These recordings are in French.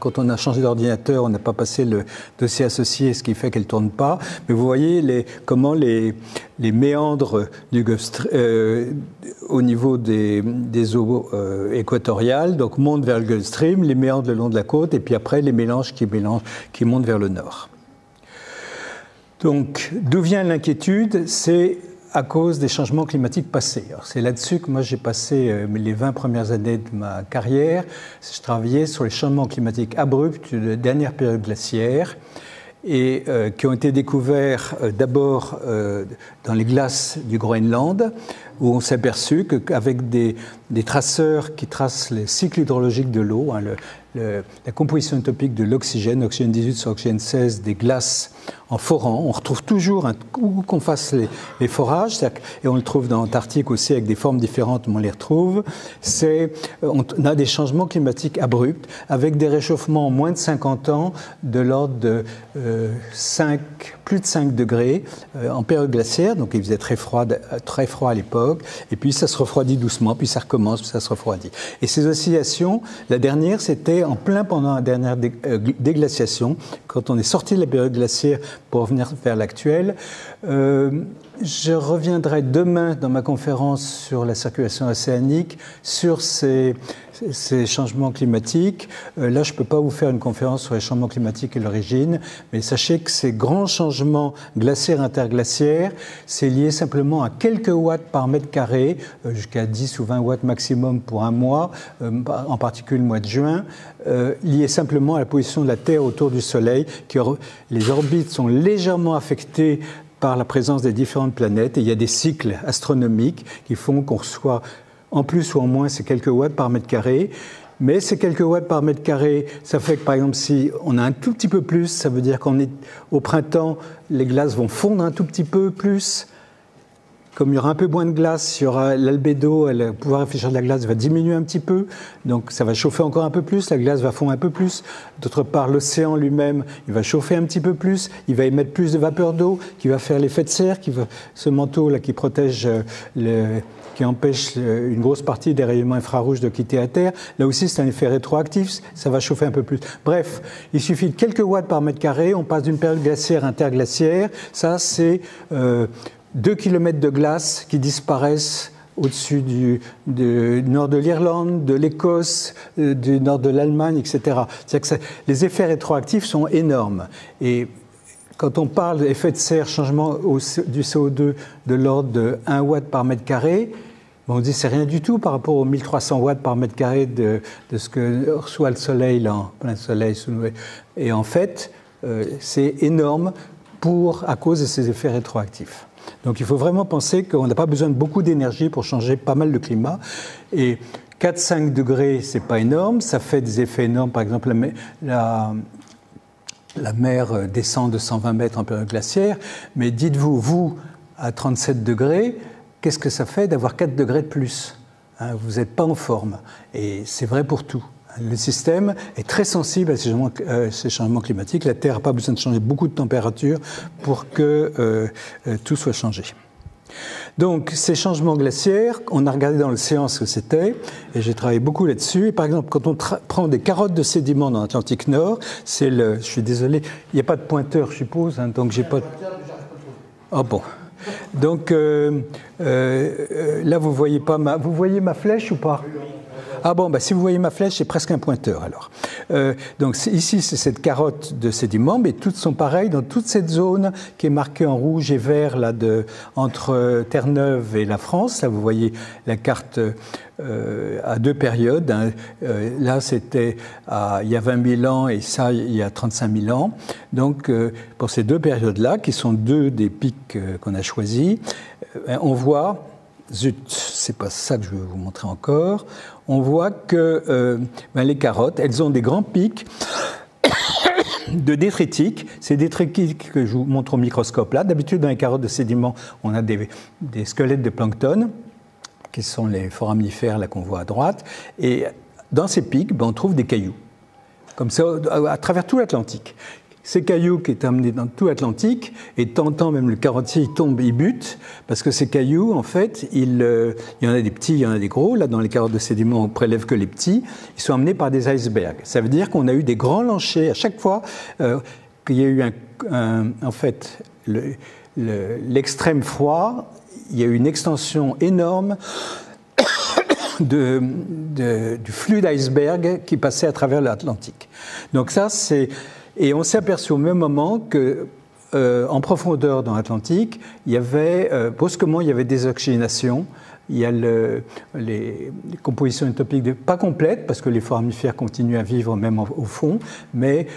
quand on a changé d'ordinateur, on n'a pas passé le dossier associé, ce qui fait qu'elle ne tourne pas. Mais vous voyez comment les méandres du au niveau des eaux équatoriales donc montent vers le Gulf Stream, les méandres le long de la côte, et puis après les mélanges qui montent vers le nord. Donc, d'où vient l'inquiétude? C'est à cause des changements climatiques passés. C'est là-dessus que moi j'ai passé les 20 premières années de ma carrière. Je travaillais sur les changements climatiques abrupts de la dernière période glaciaire et qui ont été découverts d'abord dans les glaces du Groenland, où on s'est aperçu qu'avec des traceurs qui tracent les cycles hydrologiques de l'eau, la composition utopique de l'oxygène, oxygène 18 sur oxygène 16 des glaces en forant, on retrouve toujours, où qu'on fasse les forages, et on le trouve dans l'Antarctique aussi avec des formes différentes, mais on les retrouve, on a des changements climatiques abrupts avec des réchauffements en moins de 50 ans de l'ordre de plus de 5 degrés en période glaciaire, donc il faisait très froid à l'époque, et puis ça se refroidit doucement, puis ça recommence, puis ça se refroidit. Et ces oscillations, la dernière, c'était en plein pendant la dernière déglaciation, quand on est sorti de la période glaciaire pour revenir vers l'actuel. Je reviendrai demain dans ma conférence sur la circulation océanique, sur ces changements climatiques. Là, je ne peux pas vous faire une conférence sur les changements climatiques et l'origine, mais sachez que ces grands changements glaciaires interglaciaires, c'est lié simplement à quelques watts par mètre carré, jusqu'à 10 ou 20 watts maximum pour un mois, en particulier le mois de juin, lié simplement à la position de la Terre autour du Soleil. Les orbites sont légèrement affectées par la présence des différentes planètes, et il y a des cycles astronomiques qui font qu'on reçoit en plus ou en moins ces quelques watts par mètre carré. Mais ces quelques watts par mètre carré, ça fait que par exemple si on a un tout petit peu plus, ça veut dire qu'on est au printemps, les glaces vont fondre un tout petit peu plus. Comme il y aura un peu moins de glace, il y aura l'albédo, le pouvoir réfléchir de la glace va diminuer un petit peu, donc ça va chauffer encore un peu plus, la glace va fondre un peu plus. D'autre part, l'océan lui-même, il va chauffer un petit peu plus, il va émettre plus de vapeur d'eau, qui va faire l'effet de serre, ce manteau-là qui protège, qui empêche une grosse partie des rayonnements infrarouges de quitter la Terre. Là aussi, c'est un effet rétroactif, ça va chauffer un peu plus. Bref, il suffit de quelques watts par mètre carré, on passe d'une période glaciaire interglaciaire, ça c'est 2 km de glace qui disparaissent au-dessus du nord de l'Irlande, de l'Écosse, du nord de l'Allemagne, etc. C'est-à-dire que les effets rétroactifs sont énormes. Et quand on parle d'effet de serre, changement du CO2 de l'ordre de 1 watt par mètre carré, on dit que c'est rien du tout par rapport aux 1300 watts par mètre carré de ce que reçoit le Soleil, là, en plein Soleil. Et en fait, c'est énorme à cause de ces effets rétroactifs. Donc il faut vraiment penser qu'on n'a pas besoin de beaucoup d'énergie pour changer pas mal de climat. Et 4-5 degrés, c'est pas énorme, ça fait des effets énormes. Par exemple, la mer descend de 120 mètres en période glaciaire, mais dites-vous, vous, à 37 degrés, qu'est-ce que ça fait d'avoir 4 degrés de plus? Vous n'êtes pas en forme. Et c'est vrai pour tout. Le système est très sensible à ces changements climatiques. La Terre n'a pas besoin de changer beaucoup de température pour que tout soit changé. Donc, ces changements glaciaires, on a regardé dans l'océan ce que c'était, et j'ai travaillé beaucoup là-dessus. Et par exemple, quand on prend des carottes de sédiments dans l'Atlantique Nord, je suis désolé, il n'y a pas de pointeur, je suppose, donc j'ai pas... Ah bon. Donc, là, vous voyez ma flèche ou pas? Ah bon, si vous voyez ma flèche, c'est presque un pointeur alors. Donc ici, c'est cette carotte de sédiments, mais toutes sont pareilles dans toute cette zone qui est marquée en rouge et vert là, entre Terre-Neuve et la France. Là, vous voyez la carte à 2 périodes. Là, c'était il y a 20 000 ans et ça, il y a 35 000 ans. Donc, pour ces 2 périodes-là, qui sont 2 des pics qu'on a choisis, on voit... Zut, c'est pas ça que je veux vous montrer encore. On voit que les carottes, elles ont des grands pics de détritiques. Ces détritiques que je vous montre au microscope là. D'habitude, dans les carottes de sédiments, on a des squelettes de plancton, qui sont les foraminifères là qu'on voit à droite. Et dans ces pics, on trouve des cailloux, comme ça, à travers tout l'Atlantique. ces cailloux qui est amené dans tout l'Atlantique, et de temps en temps, même le carottier, il tombe, il bute, parce que ces cailloux, en fait, il y en a des petits, il y en a des gros. Là, dans les carottes de sédiments, on prélève que les petits. Ils sont amenés par des icebergs. Ça veut dire qu'on a eu des grands lancers à chaque fois qu'il y a eu en fait, l'extrême froid, il y a eu une extension énorme du flux d'iceberg qui passait à travers l'Atlantique. Donc ça, c'est... Et on s'est aperçu au même moment que, en profondeur dans l'Atlantique, il y avait, brusquement, il y avait des oxygénations. Il y a les compositions utopiques pas complètes, parce que les foramifères continuent à vivre même au fond, mais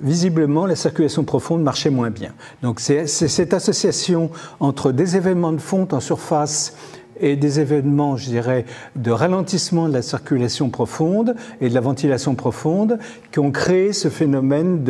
visiblement, la circulation profonde marchait moins bien. Donc c'est cette association entre des événements de fonte en surface et des événements, je dirais, de ralentissement de la circulation profonde et de la ventilation profonde qui ont créé ce phénomène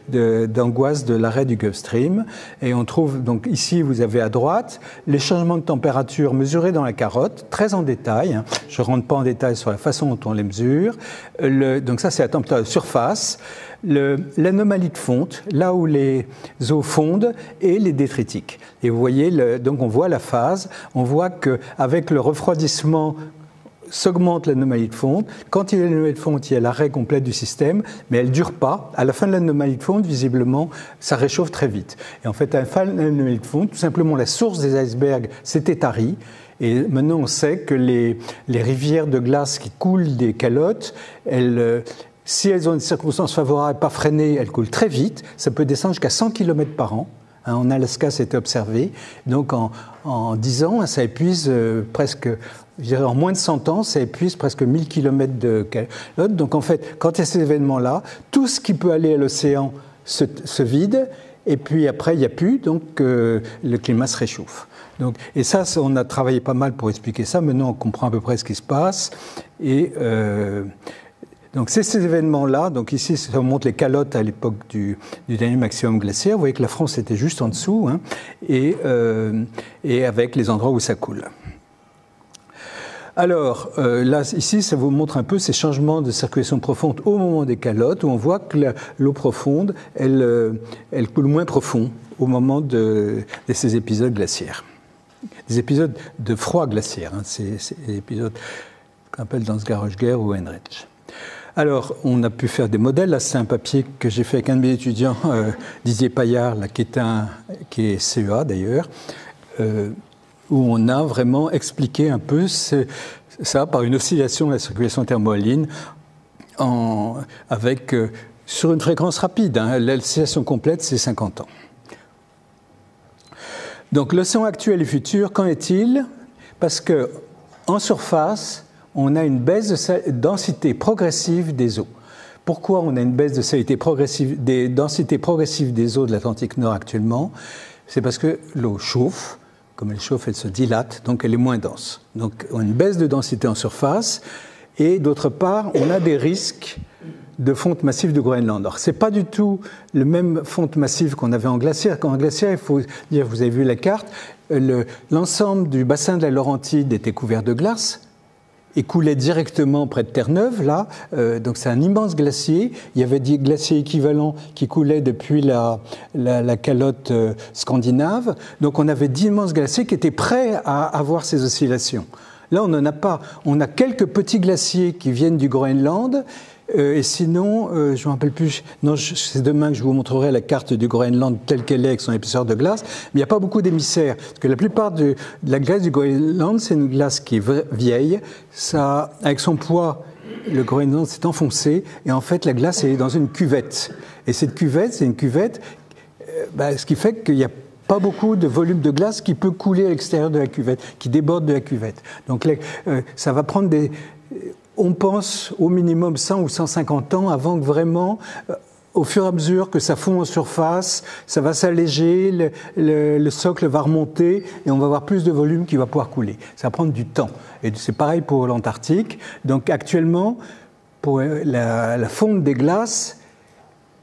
d'angoisse de l'arrêt du Gulf Stream. Et on trouve, donc ici, vous avez à droite les changements de température mesurés dans la carotte, très en détail. Hein. Je ne rentre pas en détail sur la façon dont on les mesure. Donc ça, c'est la température de surface. L'anomalie de fonte, là où les eaux fondent, et les détritiques. Et vous voyez, donc on voit la phase, on voit qu'avec le refroidissement, s'augmente l'anomalie de fonte. Quand il y a l'anomalie de fonte, il y a l'arrêt complet du système, mais elle ne dure pas. À la fin de l'anomalie de fonte, visiblement, ça réchauffe très vite. Et en fait, à la fin de l'anomalie de fonte, tout simplement, la source des icebergs s'était tarie. Et maintenant, on sait que les rivières de glace qui coulent des calottes, si elles ont une circonstance favorable, pas freinées, elles coulent très vite. Ça peut descendre jusqu'à 100 km par an. En Alaska, c'était observé. Donc, en 10 ans, ça épuise presque, je dirais en moins de 100 ans, ça épuise presque 1000 km de calottes. Donc, en fait, quand il y a ces événements-là, tout ce qui peut aller à l'océan se vide. Et puis après, il n'y a plus, donc le climat se réchauffe. Donc, et ça, on a travaillé pas mal pour expliquer ça. Maintenant, on comprend à peu près ce qui se passe. Et... donc c'est ces événements-là, donc ici ça montre les calottes à l'époque du dernier maximum glaciaire, vous voyez que la France était juste en dessous, hein, et avec les endroits où ça coule. Alors là, ici, ça vous montre un peu ces changements de circulation profonde au moment des calottes, où on voit que l'eau profonde, elle coule moins profond au moment de ces épisodes glaciaires. Des épisodes de froid glaciaire, hein, c'est des épisodes qu'on appelle dans Skarsgård ou Heinrich. Alors, on a pu faire des modèles. Là, c'est un papier que j'ai fait avec un de mes étudiants, Didier Paillard, là, qui est CEA d'ailleurs, où on a vraiment expliqué un peu ça par une oscillation de la circulation thermohaline sur une fréquence rapide. Hein. L'oscillation complète, c'est 50 ans. Donc, l'océan actuel et futur, qu'en est-il? Parce qu'en surface, on a une baisse de densité progressive des eaux. Pourquoi on a une baisse de densité progressive des eaux de l'Atlantique Nord actuellement? C'est parce que l'eau chauffe. Comme elle chauffe, elle se dilate, donc elle est moins dense. Donc on a une baisse de densité en surface. Et d'autre part, on a des risques de fonte massive du Groenland. Alors, ce n'est pas du tout le même fonte massive qu'on avait en glaciaire. En glaciaire, il faut dire, vous avez vu la carte, l'ensemble du bassin de la Laurentide était couvert de glace et coulait directement près de Terre-Neuve, là. Donc c'est un immense glacier. Il y avait des glaciers équivalents qui coulaient depuis la calotte scandinave. Donc on avait d'immenses glaciers qui étaient prêts à avoir ces oscillations. Là, on n'en a pas. On a quelques petits glaciers qui viennent du Groenland. Et sinon, je ne me rappelle plus, non, c'est demain que je vous montrerai la carte du Groenland telle qu'elle est avec son épaisseur de glace, mais il n'y a pas beaucoup d'émissaires. Parce que la plupart de la glace du Groenland, c'est une glace qui est vieille. Ça, avec son poids, le Groenland s'est enfoncé, et en fait, la glace est dans une cuvette. Et cette cuvette, c'est une cuvette, ce qui fait qu'il n'y a pas beaucoup de volume de glace qui peut couler à l'extérieur de la cuvette, qui déborde de la cuvette. Donc ça va prendre on pense au minimum 100 ou 150 ans avant que vraiment, au fur et à mesure que ça fond en surface, ça va s'alléger, le socle va remonter et on va avoir plus de volume qui va pouvoir couler. Ça va prendre du temps. Et c'est pareil pour l'Antarctique. Donc actuellement, pour la fonte des glaces,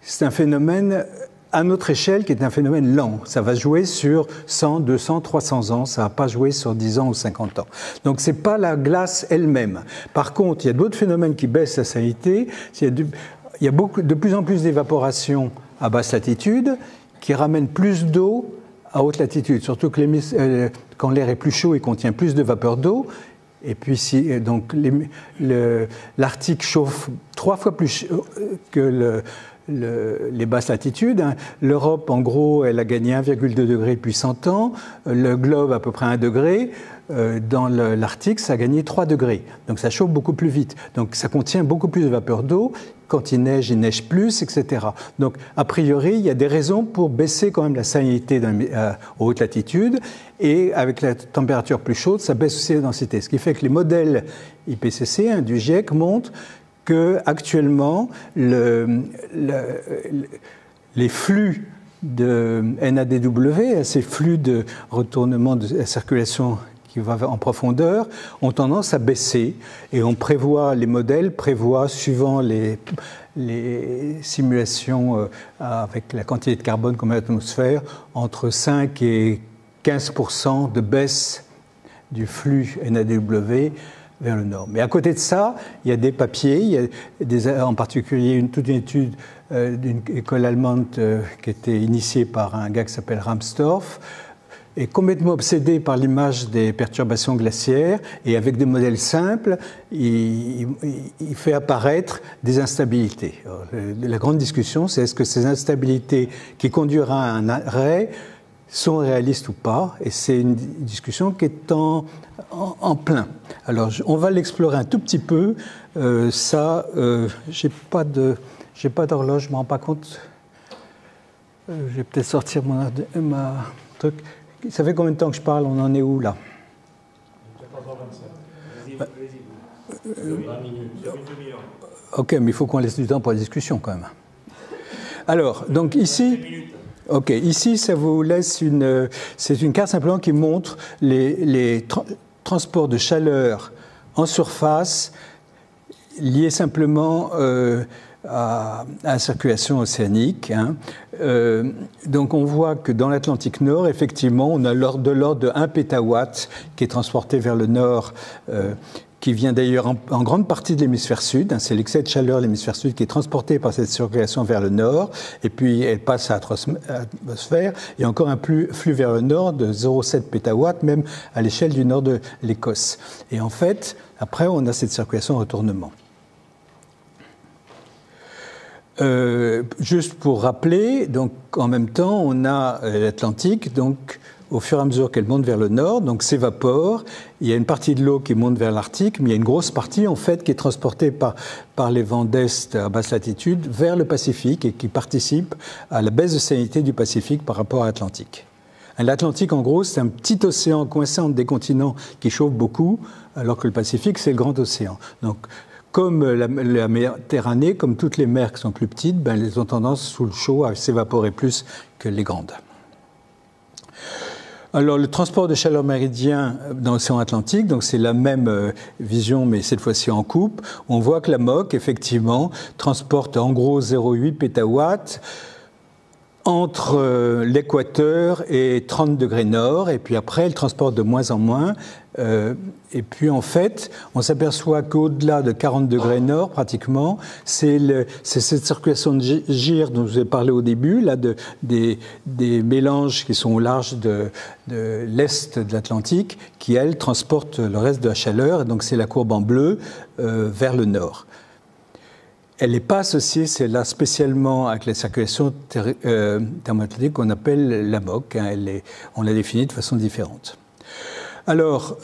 c'est un phénomène à notre échelle qui est un phénomène lent. Ça va jouer sur 100, 200, 300 ans, ça ne va pas jouer sur 10 ans ou 50 ans. Donc ce n'est pas la glace elle-même. Par contre, il y a d'autres phénomènes qui baissent la salinité. Il y a de plus en plus d'évaporation à basse latitude qui ramènent plus d'eau à haute latitude, surtout que quand l'air est plus chaud, il contient plus de vapeur d'eau. Et puis, donc, l'Arctique chauffe 3 fois plus que les basses latitudes. L'Europe, en gros, elle a gagné 1,2 degré depuis 100 ans. Le globe, à peu près 1 degré. Dans l'Arctique, ça a gagné 3 degrés. Donc, ça chauffe beaucoup plus vite. Donc, ça contient beaucoup plus de vapeur d'eau. Quand il neige plus, etc. Donc, a priori, il y a des raisons pour baisser quand même la salinité aux hautes latitudes. Et avec la température plus chaude, ça baisse aussi la densité. Ce qui fait que les modèles IPCC du GIEC montrent qu'actuellement, les flux de NADW, ces flux de retournement de la circulation qui va en profondeur, ont tendance à baisser. Et les modèles prévoient, suivant les simulations avec la quantité de carbone qu'on met dans l'atmosphère, entre 5 et 15% de baisse du flux NADW vers le nord. Mais à côté de ça, il y a des papiers, il y a en particulier toute une étude d'une école allemande qui a été initiée par un gars qui s'appelle Ramstorff, est complètement obsédé par l'image des perturbations glaciaires et avec des modèles simples, il fait apparaître des instabilités. Alors, la grande discussion, c'est est-ce que ces instabilités qui conduiront à un arrêt sont réalistes ou pas, et c'est une discussion qui est en plein. Alors, on va l'explorer un tout petit peu. J'ai pas d'horloge, je ne me rends pas compte. Je vais peut-être sortir ma truc. Ça fait combien de temps que je parle? On en est où, là? 14h27. Vas-y. 20 minutes. OK, mais il faut qu'on laisse du temps pour la discussion, quand même. Alors, donc ici... OK, ici, ça vous laisse c'est une carte simplement qui montre les transports de chaleur en surface liés simplement à la circulation océanique. Donc on voit que dans l'Atlantique Nord, effectivement, on a de l'ordre de 1 pétawatt qui est transporté vers le nord, qui vient d'ailleurs en grande partie de l'hémisphère sud. C'est l'excès de chaleur de l'hémisphère sud qui est transporté par cette circulation vers le nord, et puis elle passe à l'atmosphère. Il y a encore un flux vers le nord de 0,7 pétawatts, même à l'échelle du nord de l'Écosse. Et en fait, après, on a cette circulation en retournement. Juste pour rappeler, donc en même temps, on a l'Atlantique, donc au fur et à mesure qu'elle monte vers le nord, donc s'évapore. Il y a une partie de l'eau qui monte vers l'Arctique, mais il y a une grosse partie en fait qui est transportée par les vents d'est à basse latitude vers le Pacifique et qui participe à la baisse de salinité du Pacifique par rapport à l'Atlantique. L'Atlantique, en gros, c'est un petit océan coincé entre des continents qui chauffent beaucoup, alors que le Pacifique, c'est le grand océan. Donc, comme la Méditerranée, comme toutes les mers qui sont plus petites, elles ont tendance, sous le chaud, à s'évaporer plus que les grandes. Alors, le transport de chaleur méridien dans l'océan Atlantique, donc c'est la même vision, mais cette fois-ci en coupe. On voit que la MOC, effectivement, transporte en gros 0,8 pétawatts entre l'équateur et 30 degrés nord, et puis après, elle transporte de moins en moins. Et puis, en fait, on s'aperçoit qu'au-delà de 40 degrés nord, pratiquement, c'est cette circulation de gire dont je vous ai parlé au début, là, des mélanges qui sont au large de l'est de l'Atlantique, qui, elles, transportent le reste de la chaleur. Et donc, c'est la courbe en bleu vers le nord. Elle n'est pas associée, c'est là spécialement avec la circulation thermoatlantique qu'on appelle la MOC. On l'a définie de façon différente. Alors,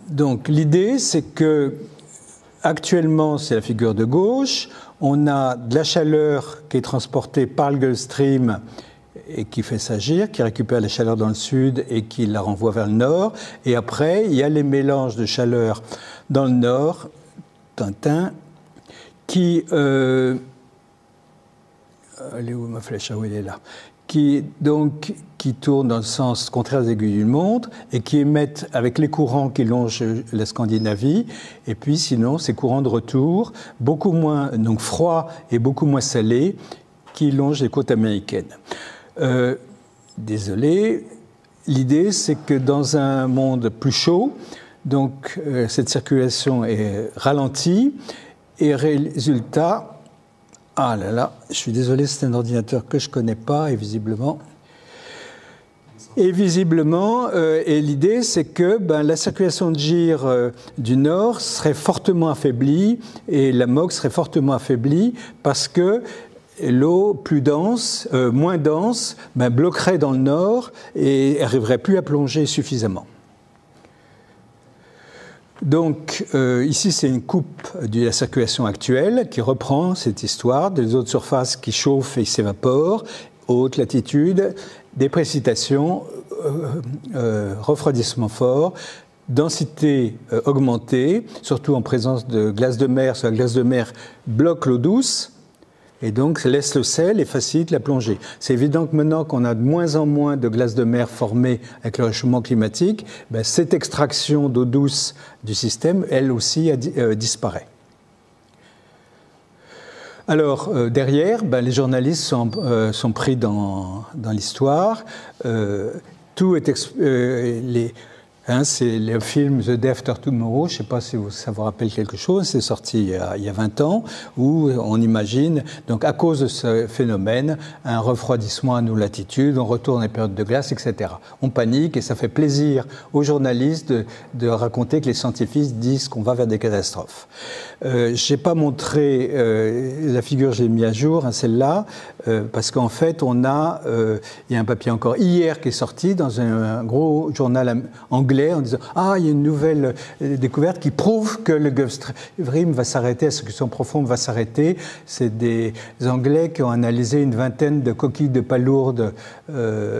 donc l'idée, c'est que actuellement, c'est la figure de gauche. On a de la chaleur qui est transportée par le Gulf Stream et qui fait s'agir, qui récupère la chaleur dans le sud et qui la renvoie vers le nord. Et après, il y a les mélanges de chaleur dans le nord, qui... elle est où ma flèche? Ah oui, elle est là. Qui tournent dans le sens contraire des aiguilles d'une montre et qui émettent avec les courants qui longent la Scandinavie. Et puis sinon, ces courants de retour, beaucoup moins donc froids et beaucoup moins salés, qui longent les côtes américaines. Désolé. L'idée, c'est que dans un monde plus chaud, donc cette circulation est ralentie et résultat, Ah là là, je suis désolé, c'est un ordinateur que je ne connais pas, et visiblement... Et visiblement, et l'idée, c'est que la circulation de gyre du nord serait fortement affaiblie et la MOG serait fortement affaiblie parce que l'eau plus dense, moins dense, bloquerait dans le nord et n'arriverait plus à plonger suffisamment. Donc ici, c'est une coupe de la circulation actuelle qui reprend cette histoire des eaux de surface qui chauffent et s'évaporent, haute latitude, des précipitations, refroidissement fort, densité augmentée, surtout en présence de glace de mer. La glace de mer bloque l'eau douce et donc laisse le sel et facilite la plongée. C'est évident que maintenant qu'on a de moins en moins de glace de mer formée avec le réchauffement climatique, cette extraction d'eau douce du système, elle aussi, disparaît. Alors, derrière, les journalistes sont pris dans l'histoire. Tout est c'est le film The Day After Tomorrow, je ne sais pas si ça vous rappelle quelque chose, c'est sorti il y a 20 ans, où on imagine, donc à cause de ce phénomène, un refroidissement à nos latitudes, on retourne à la période de glace, etc. On panique et ça fait plaisir aux journalistes de raconter que les scientifiques disent qu'on va vers des catastrophes. Je n'ai pas montré la figure, je l'ai mis à jour, celle-là, parce qu'en fait, il y a un papier encore hier qui est sorti dans un gros journal anglais en disant « Ah, il y a une nouvelle découverte qui prouve que le Gulf Stream va s'arrêter, la circulation profonde va s'arrêter. » C'est des Anglais qui ont analysé une vingtaine de coquilles de palourdes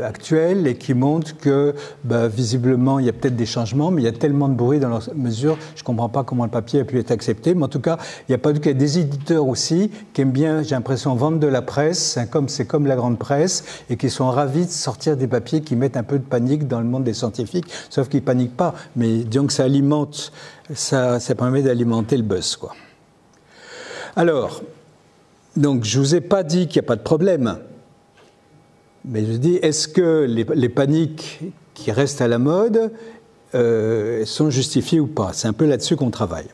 actuelles et qui montrent que, visiblement, il y a peut-être des changements, mais il y a tellement de bruit dans leurs mesures, je ne comprends pas comment le papier a pu être accepté. Mais en tout cas, il n'y a pas de doute qu'il y a des éditeurs aussi qui aiment bien, j'ai l'impression, vendre de la presse, c'est comme la grande presse, et qui sont ravis de sortir des papiers qui mettent un peu de panique dans le monde des scientifiques, sauf qu'ils ne paniquent pas, mais disons que ça permet d'alimenter le buzz, quoi. Alors, donc je ne vous ai pas dit qu'il n'y a pas de problème, mais je dis, est-ce que les paniques qui restent à la mode sont justifiées ou pas? C'est un peu là-dessus qu'on travaille.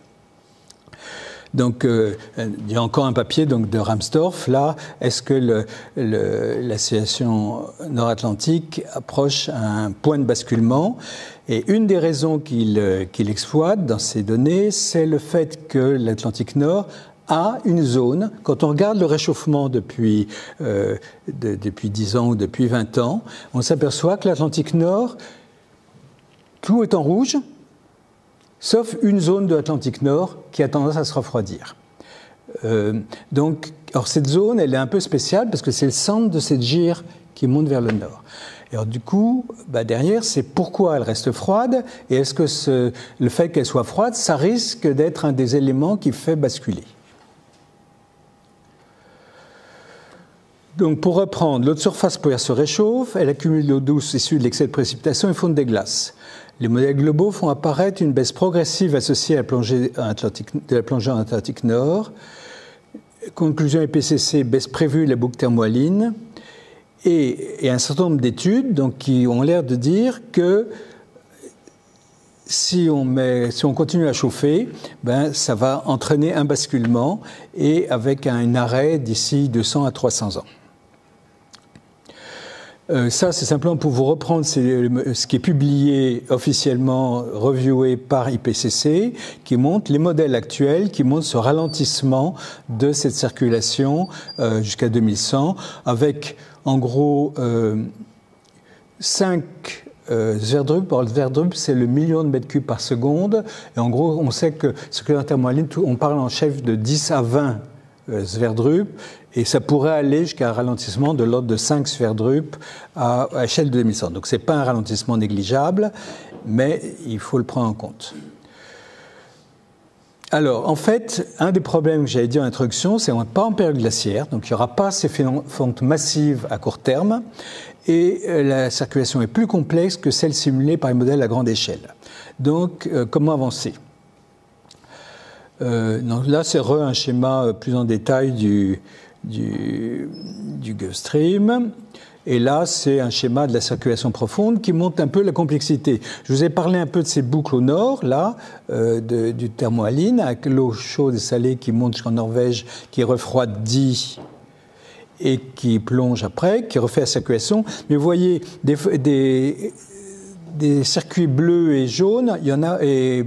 Donc, il y a encore un papier donc, de Ramsdorff, là. Est-ce que l'association nord-atlantique approche un point de basculement? Et une des raisons qu'il exploite dans ces données, c'est le fait que l'Atlantique Nord a une zone, quand on regarde le réchauffement depuis 10 ans ou depuis 20 ans, on s'aperçoit que l'Atlantique Nord, tout est en rouge, sauf une zone de l'Atlantique Nord qui a tendance à se refroidir. Alors cette zone, elle est un peu spéciale parce que c'est le centre de cette gyre qui monte vers le nord. Et alors du coup, derrière, c'est pourquoi elle reste froide et est-ce que le fait qu'elle soit froide, ça risque d'être un des éléments qui fait basculer. Donc pour reprendre, l'eau de surface polaire se réchauffe, elle accumule l'eau douce issue de l'excès de précipitation et fonde des glaces. Les modèles globaux font apparaître une baisse progressive associée à la plongée en Atlantique Nord. Conclusion IPCC, baisse prévue de la boucle thermohaline. Et un certain nombre d'études qui ont l'air de dire que si on continue à chauffer, ça va entraîner un basculement et avec un arrêt d'ici 200 à 300 ans. Ça, c'est simplement pour vous reprendre ce qui est publié officiellement, reviewé par IPCC, qui montre les modèles actuels, qui montrent ce ralentissement de cette circulation jusqu'à 2100, avec en gros 5 Sverdrup. Alors, le Sverdrup, c'est le million de mètres cubes par seconde. Et en gros, on sait que circulaire thermohaline, on parle en chef de 10 à 20 Sverdrup. Et ça pourrait aller jusqu'à un ralentissement de l'ordre de 5 Sverdrup à échelle de 2100. Donc ce n'est pas un ralentissement négligeable, mais il faut le prendre en compte. Alors, en fait, un des problèmes que j'avais dit en introduction, c'est qu'on n'est pas en période glaciaire, donc il n'y aura pas ces fontes massives à court terme, et la circulation est plus complexe que celle simulée par les modèles à grande échelle. Donc, comment avancer ? Donc là, c'est un schéma plus en détail du Gulf Stream. Et là, c'est un schéma de la circulation profonde qui montre un peu la complexité. Je vous ai parlé un peu de ces boucles au nord, là, du thermohaline, avec l'eau chaude et salée qui monte jusqu'en Norvège, qui refroidit et qui plonge après, qui refait la circulation. Mais vous voyez, des circuits bleus et jaunes, il y en a, et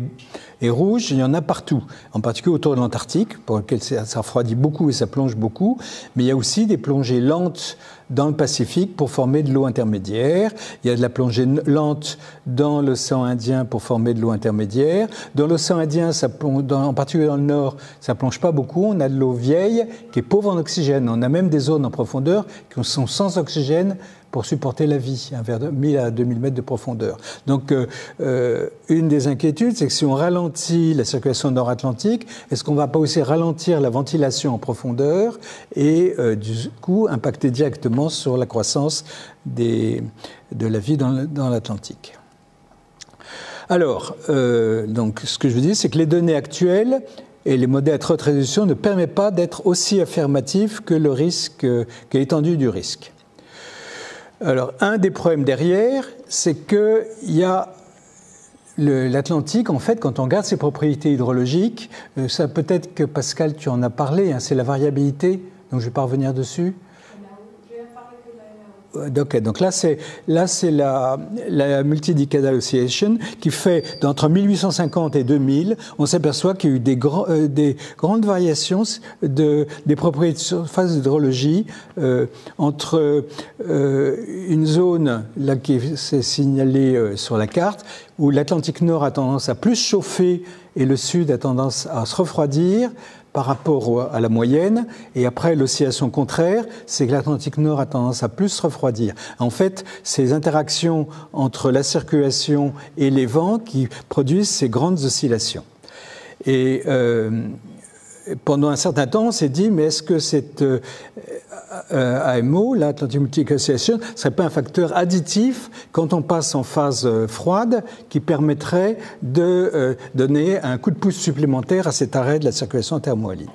rouges, il y en a partout, en particulier autour de l'Antarctique, pour lequel ça refroidit beaucoup et ça plonge beaucoup, mais il y a aussi des plongées lentes dans le Pacifique pour former de l'eau intermédiaire. Il y a de la plongée lente dans l'océan Indien pour former de l'eau intermédiaire. Dans l'océan Indien, ça plonge, en particulier dans le nord, ça plonge pas beaucoup. On a de l'eau vieille qui est pauvre en oxygène. On a même des zones en profondeur qui sont sans oxygène pour supporter la vie, vers 1000 à 2000 mètres de profondeur. Donc, une des inquiétudes, c'est que si on ralentit la circulation nord-atlantique, est-ce qu'on ne va pas aussi ralentir la ventilation en profondeur et, du coup, impacter directement sur la croissance de la vie dans l'Atlantique? Alors, donc, ce que je vous dis, c'est que les données actuelles et les modèles à haute résolution ne permettent pas d'être aussi affirmatifs que le risque, que l'étendue du risque. Alors, un des problèmes derrière, c'est qu'il y a l'Atlantique, en fait, quand on regarde ses propriétés hydrologiques, ça peut-être que Pascal, tu en as parlé, hein, c'est la variabilité, donc je ne vais pas revenir dessus. Donc là, c'est la Multidecadal Oscillation qui fait, entre 1850 et 2000, on s'aperçoit qu'il y a eu des grandes variations des propriétés de surface d'hydrologie entre une zone là qui s'est signalée sur la carte où l'Atlantique Nord a tendance à plus chauffer et le Sud a tendance à se refroidir par rapport à la moyenne, et après l'oscillation contraire, c'est que l'Atlantique Nord a tendance à plus se refroidir. En fait, ces interactions entre la circulation et les vents qui produisent ces grandes oscillations. Et pendant un certain temps, on s'est dit, mais est-ce que cette AMO, l'Atlantic Multidecadal Oscillation, ne serait pas un facteur additif quand on passe en phase froide qui permettrait de donner un coup de pouce supplémentaire à cet arrêt de la circulation thermohaline?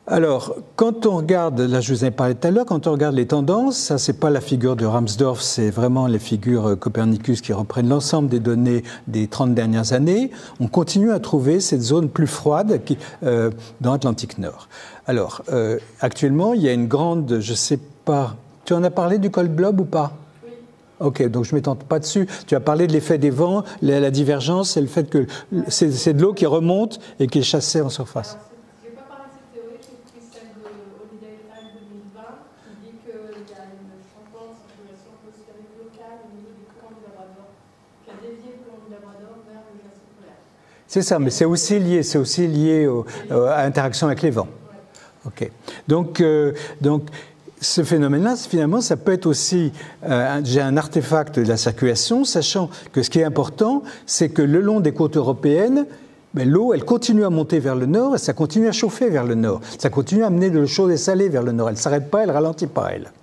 Alors, quand on regarde, là je vous en ai parlé tout à l'heure, quand on regarde les tendances, ça c'est pas la figure de Ramsdorff, c'est vraiment les figures Copernicus qui reprennent l'ensemble des données des 30 dernières années, on continue à trouver cette zone plus froide dans l'Atlantique Nord. Alors, actuellement, il y a une grande, je sais pas, tu en as parlé du cold blob ou pas? Oui. Ok, donc je ne m'étends pas dessus. Tu as parlé de l'effet des vents, la divergence, c'est le fait que c'est de l'eau qui remonte et qui est chassée en surface. C'est ça, mais c'est aussi lié à l'interaction avec les vents. Ok. Donc ce phénomène-là, finalement, ça peut être aussi un artefact de la circulation, sachant que ce qui est important, c'est que le long des côtes européennes, l'eau, elle continue à monter vers le nord et ça continue à chauffer vers le nord. Ça continue à amener de l'eau chaude et salée vers le nord. Elle ne s'arrête pas, elle ne ralentit pas, elle.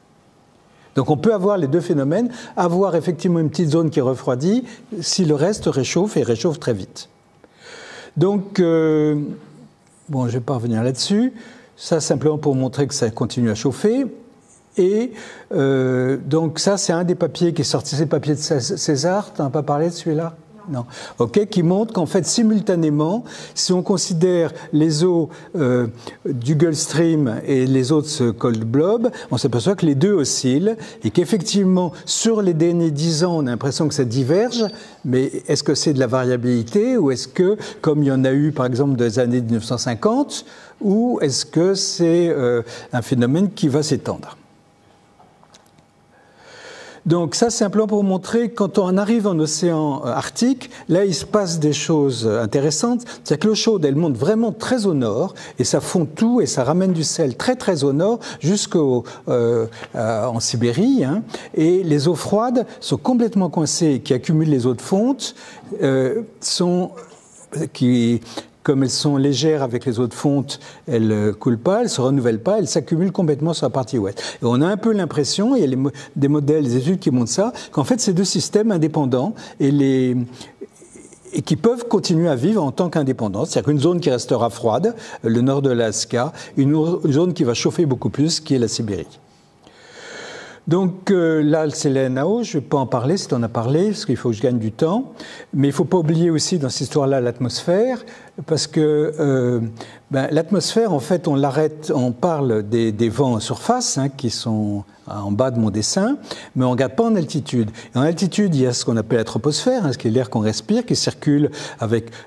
Donc on peut avoir les deux phénomènes, avoir effectivement une petite zone qui refroidit si le reste réchauffe et réchauffe très vite. Donc, bon, je ne vais pas revenir là-dessus. Ça, simplement pour montrer que ça continue à chauffer. Et donc, ça, c'est un des papiers qui est sorti. C'est le papier de César. Tu n'en as pas parlé de celui-là? Non. OK, qui montre qu'en fait, simultanément, si on considère les eaux du Gulf Stream et les eaux de ce cold blob, on s'aperçoit que les deux oscillent et qu'effectivement, sur les derniers 10 ans, on a l'impression que ça diverge, mais est-ce que c'est de la variabilité ou est-ce que, comme il y en a eu par exemple dans les années 1950, ou est-ce que c'est un phénomène qui va s'étendre? Donc ça, c'est simplement pour montrer, quand on arrive en océan Arctique, là, il se passe des choses intéressantes. C'est-à-dire que l'eau chaude, elle monte vraiment très au nord, et ça fond tout, et ça ramène du sel très très au nord, jusqu'en Sibérie. Hein. Et les eaux froides sont complètement coincées, qui accumulent les eaux de fonte, comme elles sont légères avec les eaux de fonte, elles ne coulent pas, elles ne se renouvellent pas, elles s'accumulent complètement sur la partie ouest. Et on a un peu l'impression, il y a des modèles, des études qui montrent ça, qu'en fait, c'est deux systèmes indépendants et qui peuvent continuer à vivre en tant qu'indépendants. C'est-à-dire qu'une zone qui restera froide, le nord de l'Alaska, une zone qui va chauffer beaucoup plus, qui est la Sibérie. Donc là, c'est la NAO, je ne vais pas en parler, si tu en as parlé, parce qu'il faut que je gagne du temps. Mais il ne faut pas oublier aussi dans cette histoire-là l'atmosphère, parce que l'atmosphère, en fait, on l'arrête, on parle des vents en surface, hein, qui sont en bas de mon dessin, mais on ne regarde pas en altitude. Et en altitude, il y a ce qu'on appelle la troposphère, hein, ce qui est l'air qu'on respire, qui circule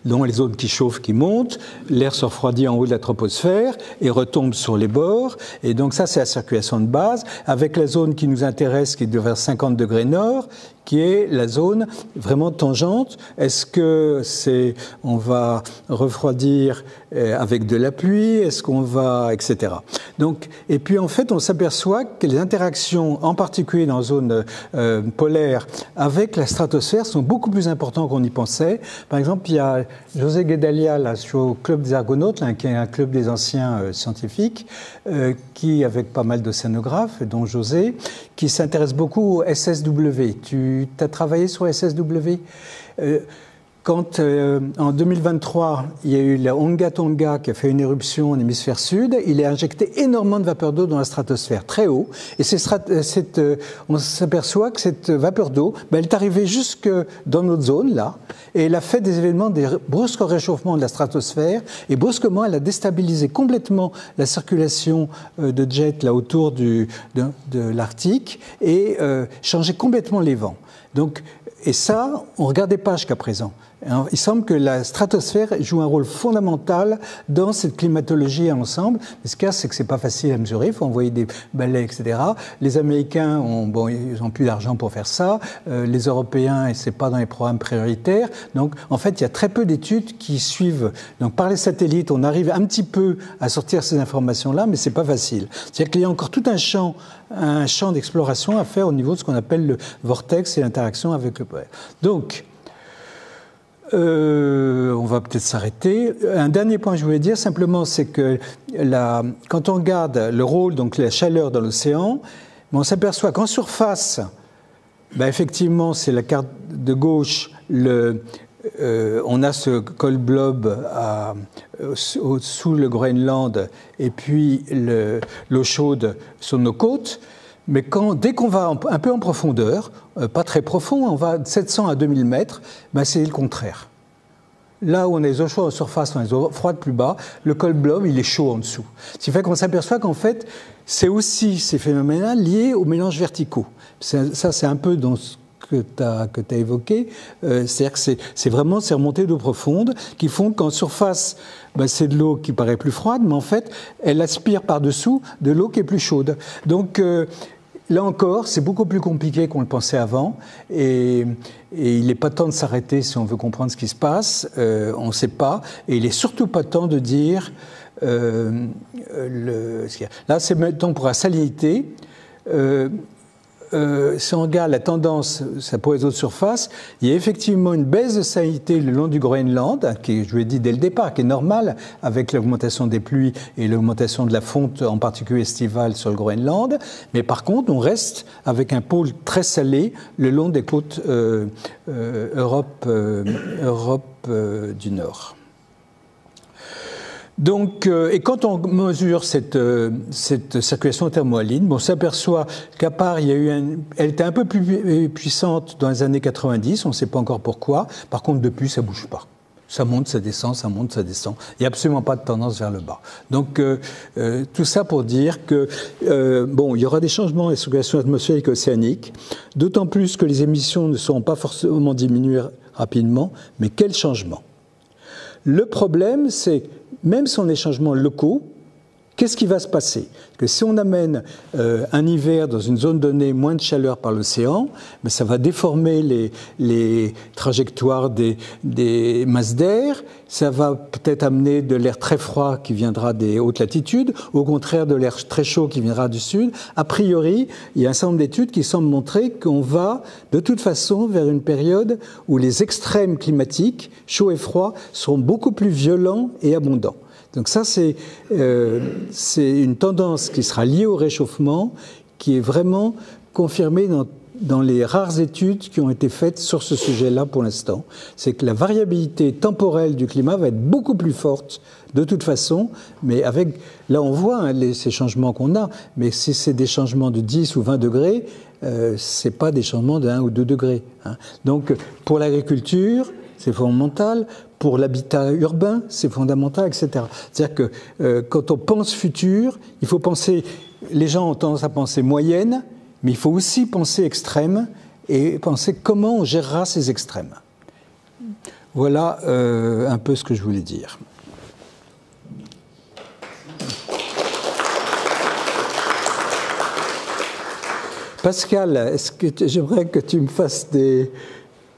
dans les zones qui chauffent, qui montent. L'air se refroidit en haut de la troposphère et retombe sur les bords. Et donc ça, c'est la circulation de base, avec la zone qui nous intéresse, qui est de vers 50 degrés nord, qui est la zone vraiment tangente. Est-ce que on va refroidir avec de la pluie, est-ce qu'on va, etc. Donc, et puis en fait, on s'aperçoit que les interactions, en particulier dans la zone polaire, avec la stratosphère, sont beaucoup plus importantes qu'on y pensait. Par exemple, il y a José Guedalia, là, au Club des Argonautes, là, qui est un club des anciens scientifiques, qui, avec pas mal d'océanographes, dont José, qui s'intéresse beaucoup au SSW. Tu as travaillé sur SSW? Quand, en 2023, il y a eu la Onga Tonga qui a fait une éruption en hémisphère sud, il a injecté énormément de vapeur d'eau dans la stratosphère, très haut. Et on s'aperçoit que cette vapeur d'eau, elle est arrivée jusque dans notre zone, là, et elle a fait des événements, des brusques réchauffements de la stratosphère, et brusquement, elle a déstabilisé complètement la circulation de jets là autour de l'Arctique, et changé complètement les vents. Donc, et ça, on ne regardait pas jusqu'à présent. Il semble que la stratosphère joue un rôle fondamental dans cette climatologie ensemble. Mais ce qu'il y a, c'est que ce n'est pas facile à mesurer. Il faut envoyer des balais, etc. Les Américains ils n'ont plus d'argent pour faire ça. Les Européens, ce n'est pas dans les programmes prioritaires. Donc, en fait, il y a très peu d'études qui suivent. Donc, par les satellites, on arrive un petit peu à sortir ces informations-là, mais ce n'est pas facile. C'est-à-dire qu'il y a encore tout un champ d'exploration à faire au niveau de ce qu'on appelle le vortex et l'interaction avec le polaire. Donc, on va peut-être s'arrêter. Un dernier point que je voulais dire simplement, c'est que quand on regarde le rôle, donc la chaleur dans l'océan, on s'aperçoit qu'en surface, effectivement, c'est la carte de gauche, on a ce cold blob sous le Groenland et puis l'eau chaude sur nos côtes. Mais dès qu'on va un peu en profondeur, pas très profond, on va de 700 à 2000 mètres, c'est le contraire. Là où on a les eaux chaudes en surface, on a les eaux froides plus bas, le cold blob, il est chaud en dessous. Ce qui fait qu'on s'aperçoit qu'en fait, c'est aussi ces phénomènes-là liés aux mélanges verticaux. Ça, c'est un peu dans ce que tu as évoqué. C'est-à-dire que c'est vraiment ces remontées d'eau profonde qui font qu'en surface, c'est de l'eau qui paraît plus froide, mais en fait, elle aspire par-dessous de l'eau qui est plus chaude. Donc, là encore, c'est beaucoup plus compliqué qu'on le pensait avant, et il n'est pas temps de s'arrêter si on veut comprendre ce qui se passe. On ne sait pas, et il n'est surtout pas temps de dire... Là, c'est maintenant pour la salinité. Si on regarde la tendance, ça pour les eaux de surface, il y a effectivement une baisse de salinité le long du Groenland, qui, je vous l'ai dit dès le départ, qui est normale avec l'augmentation des pluies et l'augmentation de la fonte, en particulier estivale, sur le Groenland. Mais par contre, on reste avec un pôle très salé le long des côtes Europe du Nord. Donc, et quand on mesure cette circulation thermohaline, on s'aperçoit qu'à part, elle était un peu plus puissante dans les années 90, on ne sait pas encore pourquoi. Par contre, depuis, ça ne bouge pas. Ça monte, ça descend, ça monte, ça descend. Il n'y a absolument pas de tendance vers le bas. Donc, tout ça pour dire que, il y aura des changements dans la circulation atmosphérique et océanique, d'autant plus que les émissions ne seront pas forcément diminuées rapidement, mais quels changements? Le problème, c'est même si on a des changements locaux, qu'est-ce qui va se passer? Parce que si on amène un hiver dans une zone donnée, moins de chaleur par l'océan, ça va déformer les trajectoires des masses d'air, ça va peut-être amener de l'air très froid qui viendra des hautes latitudes, au contraire de l'air très chaud qui viendra du sud. A priori, il y a un certain nombre d'études qui semblent montrer qu'on va de toute façon vers une période où les extrêmes climatiques, chaud et froid, seront beaucoup plus violents et abondants. Donc ça, c'est une tendance qui sera liée au réchauffement, qui est vraiment confirmée dans dans les rares études qui ont été faites sur ce sujet-là pour l'instant. C'est que la variabilité temporelle du climat va être beaucoup plus forte de toute façon, mais avec, là on voit ces changements qu'on a, mais si c'est des changements de 10 ou 20 degrés, ce n'est pas des changements de 1 ou 2 degrés. Donc pour l'agriculture, c'est fondamental. Pour l'habitat urbain, c'est fondamental, etc. C'est-à-dire que quand on pense futur, il faut penser, les gens ont tendance à penser moyenne, mais il faut aussi penser extrême et penser comment on gérera ces extrêmes. Voilà un peu ce que je voulais dire. Pascal, est-ce que j'aimerais que tu me fasses des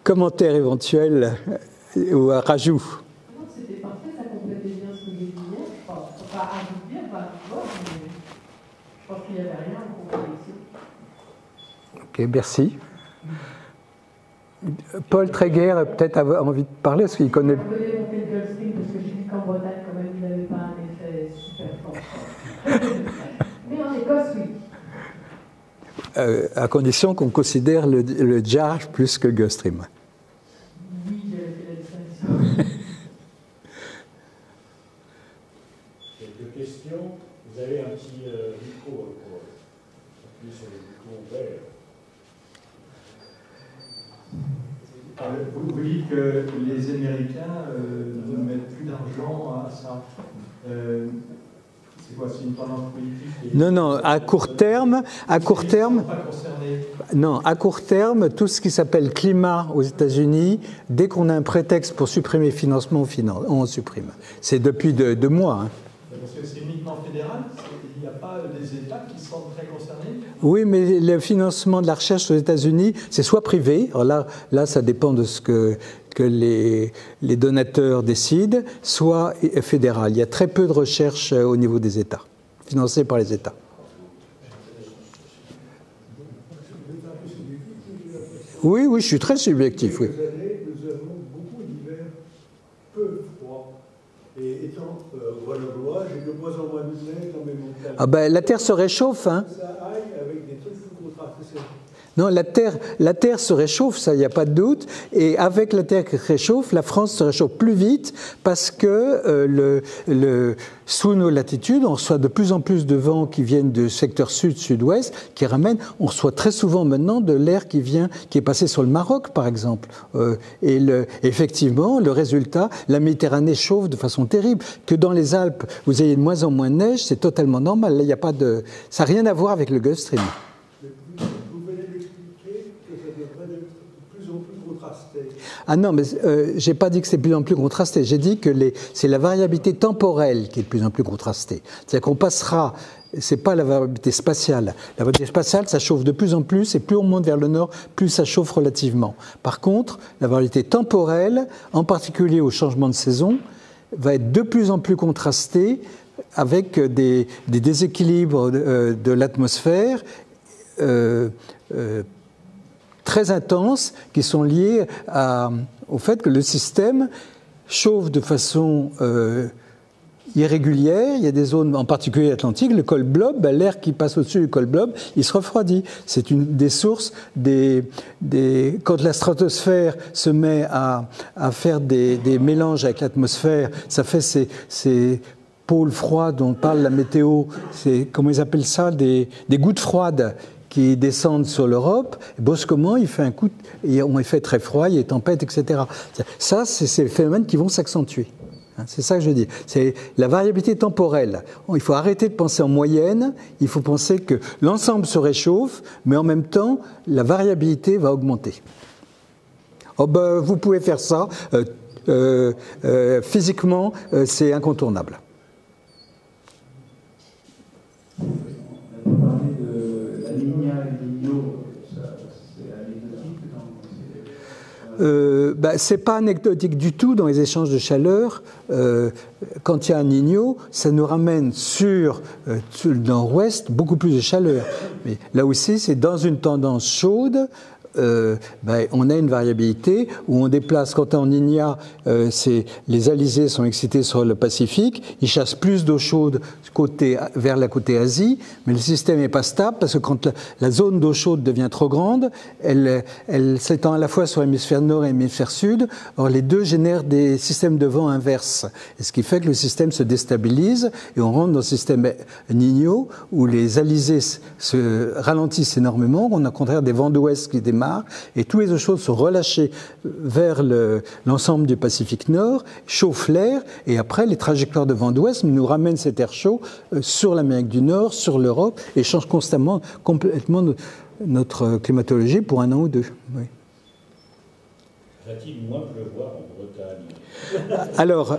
commentaires éventuels ou un rajout? Non, c'était parfait, ça complétait bien ce que je disais. Je ne pense pas ajouter, pas voir, mais je pense qu'il n'y avait rien en contradiction. Ok, merci. Paul Tréguer a peut-être envie de parler, parce qu'il connaît... On peut démonter le Gulfstream, parce que j'ai vu qu'en Bretagne, quand même, il n'avait pas un effet super fort. Mais en Écosse, oui. À condition qu'on considère le jar plus que le Gulfstream. Oui, j'avais fait la distinction. Quelques questions. Vous avez un petit micro pour appuyer sur le bouton vert. Vous dites que les Américains ne mettent plus d'argent à ça. C'est quoi, c'est une tendance politique? Non, à court terme, Ils ne sont pas concernés. Non, à court terme, tout ce qui s'appelle climat aux États-Unis, dès qu'on a un prétexte pour supprimer financement, on supprime. C'est depuis 2 mois. Hein. Parce que c'est uniquement fédéral, il n'y a pas des États qui sont très concernés. Oui, mais le financement de la recherche aux États-Unis, c'est soit privé, alors là, ça dépend de ce que les donateurs décident, soit fédéral. Il y a très peu de recherche au niveau des États, financée par les États. Oui, je suis très subjectif, oui. Nous avons beaucoup d'hivers peu froids. Et étant grenoblois, j'ai de moins en moins de neige dans mes montagnes. Ah ben, la Terre se réchauffe, hein. Ça aille avec des trucs plus contrastés. Non, la Terre se réchauffe, ça, il n'y a pas de doute. Et avec la Terre qui se réchauffe, la France se réchauffe plus vite parce que sous nos latitudes, on reçoit de plus en plus de vents qui viennent du secteur sud-sud-ouest, qui ramènent. On reçoit très souvent maintenant de l'air qui est passé sur le Maroc, par exemple. Effectivement, le résultat, la Méditerranée chauffe de façon terrible. Que dans les Alpes, vous ayez de moins en moins de neige, c'est totalement normal. Là, il n'y a pas de, ça n'a rien à voir avec le Gulf Stream. Ah non, mais je n'ai pas dit que c'est de plus en plus contrasté. J'ai dit que c'est la variabilité temporelle qui est de plus en plus contrastée. C'est-à-dire qu'on passera, ce n'est pas la variabilité spatiale. La variabilité spatiale, ça chauffe de plus en plus, et plus on monte vers le nord, plus ça chauffe relativement. Par contre, la variabilité temporelle, en particulier au changement de saison, va être de plus en plus contrastée avec des déséquilibres de l'atmosphère très intenses qui sont liés au fait que le système chauffe de façon irrégulière. Il y a des zones, en particulier l'Atlantique, le col Blob, l'air qui passe au-dessus du col Blob, il se refroidit. C'est une des sources quand la stratosphère se met à faire des mélanges avec l'atmosphère, ça fait ces pôles froids dont parle la météo, comment ils appellent ça, des gouttes froides qui descendent sur l'Europe, brusquement, il fait un coup, il fait très froid, il y a des tempêtes, etc. Ça, c'est ces phénomènes qui vont s'accentuer. C'est ça que je dis. C'est la variabilité temporelle. Il faut arrêter de penser en moyenne, il faut penser que l'ensemble se réchauffe, mais en même temps, la variabilité va augmenter. Oh ben, vous pouvez faire ça. Physiquement, c'est incontournable. C'est pas anecdotique du tout dans les échanges de chaleur. Quand il y a un Niño, ça nous ramène sur le nord-ouest beaucoup plus de chaleur. Mais là aussi, c'est dans une tendance chaude on a une variabilité où on déplace, quand on ignore, les alizés sont excités sur le Pacifique, ils chassent plus d'eau chaude vers la côté Asie, mais le système n'est pas stable parce que quand la zone d'eau chaude devient trop grande, elle s'étend à la fois sur l'hémisphère nord et l'hémisphère sud. Or, les deux génèrent des systèmes de vent inverses, et ce qui fait que le système se déstabilise et on rentre dans le système Niño où les alizés se ralentissent énormément. On a au contraire des vents d'ouest qui démarrent et tous les eaux chaudes sont relâchées vers l'ensemble du Pacifique Nord, chauffent l'air et après les trajectoires de vent d'ouest nous ramènent cet air chaud sur l'Amérique du Nord, sur l'Europe et changent constamment, complètement notre climatologie pour un an ou deux. Oui. Va-t-il moins pleuvoir en Bretagne? Alors,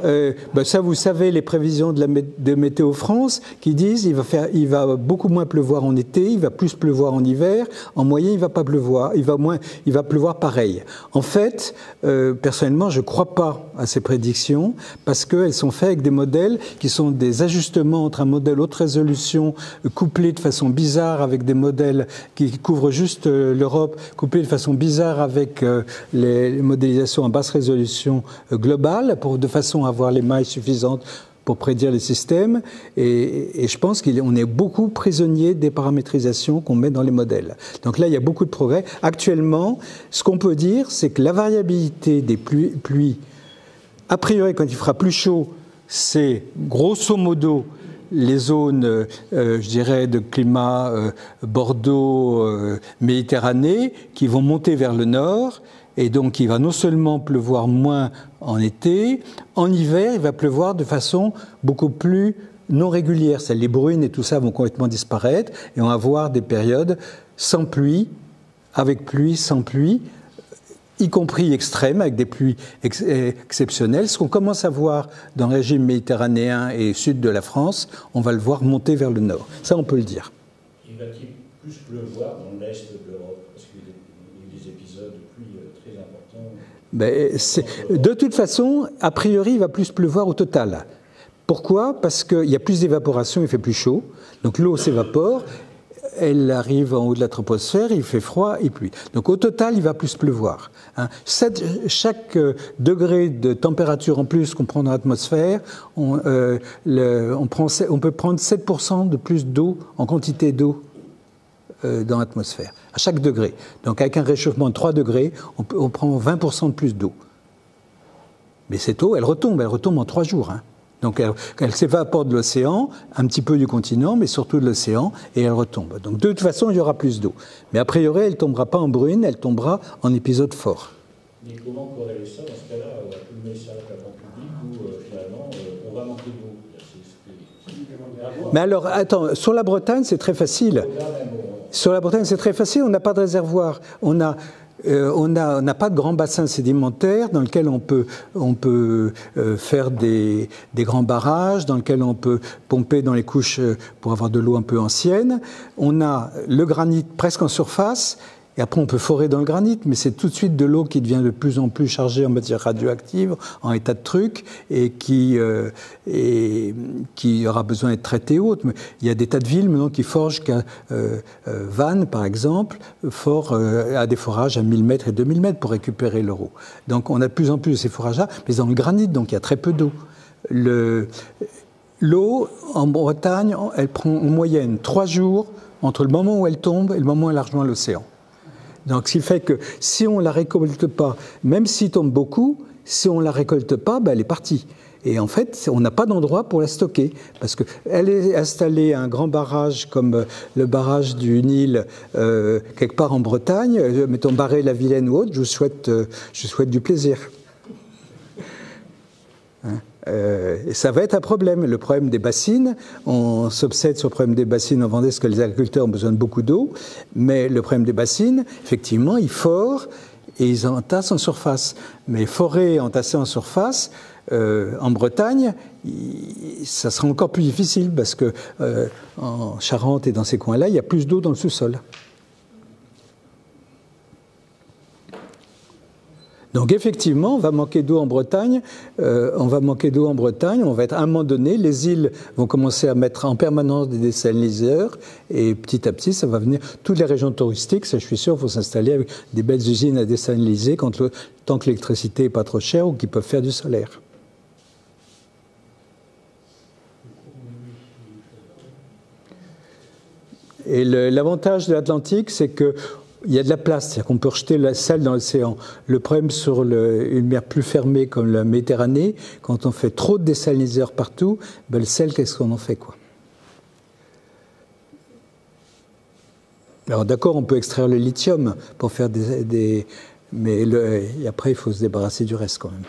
ça vous savez, les prévisions de Météo France qui disent il va beaucoup moins pleuvoir en été, il va plus pleuvoir en hiver, en moyenne il va pas pleuvoir, il va pleuvoir pareil. En fait, personnellement, je ne crois pas à ces prédictions parce qu'elles sont faites avec des modèles qui sont des ajustements entre un modèle haute résolution couplé de façon bizarre avec des modèles qui couvrent juste l'Europe, couplé de façon bizarre avec les modélisations en basse résolution globale, de façon à avoir les mailles suffisantes pour prédire les systèmes. Et je pense qu'on est beaucoup prisonnier des paramétrisations qu'on met dans les modèles. Donc là, il y a beaucoup de progrès. Actuellement, ce qu'on peut dire, c'est que la variabilité des pluies, a priori, quand il fera plus chaud, c'est grosso modo les zones, je dirais, de climat Bordeaux, Méditerranée, qui vont monter vers le nord. Et donc, il va non seulement pleuvoir moins en été, en hiver, il va pleuvoir de façon beaucoup plus non régulière. Les bruines et tout ça vont complètement disparaître et on va avoir des périodes sans pluie, avec pluie, sans pluie, y compris extrêmes, avec des pluies exceptionnelles. Ce qu'on commence à voir dans le régime méditerranéen et sud de la France, on va le voir monter vers le nord. Ça, on peut le dire. Il va-t-il plus pleuvoir dans l'est de l'Europe? Parce qu'il y a eu des épisodes de pluie très importants. De toute façon, a priori, il va plus pleuvoir au total. Pourquoi? Parce qu'il y a plus d'évaporation, il fait plus chaud, donc l'eau s'évapore, elle arrive en haut de la troposphère, il fait froid, il pluie. Donc au total, il va plus pleuvoir. Chaque degré de température en plus qu'on prend dans l'atmosphère, on peut prendre 7% de plus d'eau en quantité d'eau dans l'atmosphère, à chaque degré. Donc avec un réchauffement de 3 degrés, on prend 20% de plus d'eau. Mais cette eau, elle retombe en 3 jours. Donc elle s'évapore de l'océan, un petit peu du continent, mais surtout de l'océan, et elle retombe. Donc de toute façon, il y aura plus d'eau. Mais a priori, elle ne tombera pas en bruine, elle tombera en épisode fort. Mais comment corréler ça? Dans ce cas-là, on va tout le message à la banque publique où finalement, on va manquer d'eau. Mais alors, attends, sur la Bretagne, c'est très facile. Sur la Bretagne, c'est très facile, on n'a pas de réservoir. On n'a pas de grands bassins sédimentaires dans lesquels on peut faire des grands barrages, dans lesquels on peut pomper dans les couches pour avoir de l'eau un peu ancienne. On a le granit presque en surface, et après on peut forer dans le granit, mais c'est tout de suite de l'eau qui devient de plus en plus chargée en matière radioactive, en état de truc, et qui aura besoin d'être traitée haute. Mais il y a des tas de villes maintenant qui forgent Vannes, par exemple, à des forages à 1000 mètres et 2000 mètres pour récupérer leur eau. Donc on a de plus en plus de ces forages-là, mais dans le granit, donc il y a très peu d'eau. L'eau, en Bretagne, elle prend en moyenne 3 jours entre le moment où elle tombe et le moment où elle rejoint l'océan. Donc, ce qui fait que si on ne la récolte pas, même s'il tombe beaucoup, si on ne la récolte pas, elle est partie. Et en fait, on n'a pas d'endroit pour la stocker, parce qu'elle est installée à un grand barrage comme le barrage du Nil, quelque part en Bretagne, mettons Barret-la-Vilaine ou autre, je souhaite du plaisir. Et ça va être un problème. Le problème des bassines, on s'obsède sur le problème des bassines en Vendée, parce que les agriculteurs ont besoin de beaucoup d'eau, mais le problème des bassines, effectivement, ils forent et ils entassent en surface. Mais forer et entasser en surface, en Bretagne, ça sera encore plus difficile, parce que en Charente et dans ces coins-là, il y a plus d'eau dans le sous-sol. Donc effectivement, on va manquer d'eau en Bretagne. On va être à un moment donné, les îles vont commencer à mettre en permanence des désaliniseurs et petit à petit, ça va venir. Toutes les régions touristiques, ça je suis sûr, vont s'installer avec des belles usines à désaliniser tant que l'électricité n'est pas trop chère ou qu'ils peuvent faire du solaire. Et l'avantage de l'Atlantique, c'est que il y a de la place, c'est-à-dire qu'on peut rejeter le sel dans l'océan. Le problème sur une mer plus fermée comme la Méditerranée, quand on fait trop de désaliniseurs partout, ben le sel, qu'est-ce qu'on en fait, quoi? Alors d'accord, on peut extraire le lithium pour faire mais après il faut se débarrasser du reste quand même.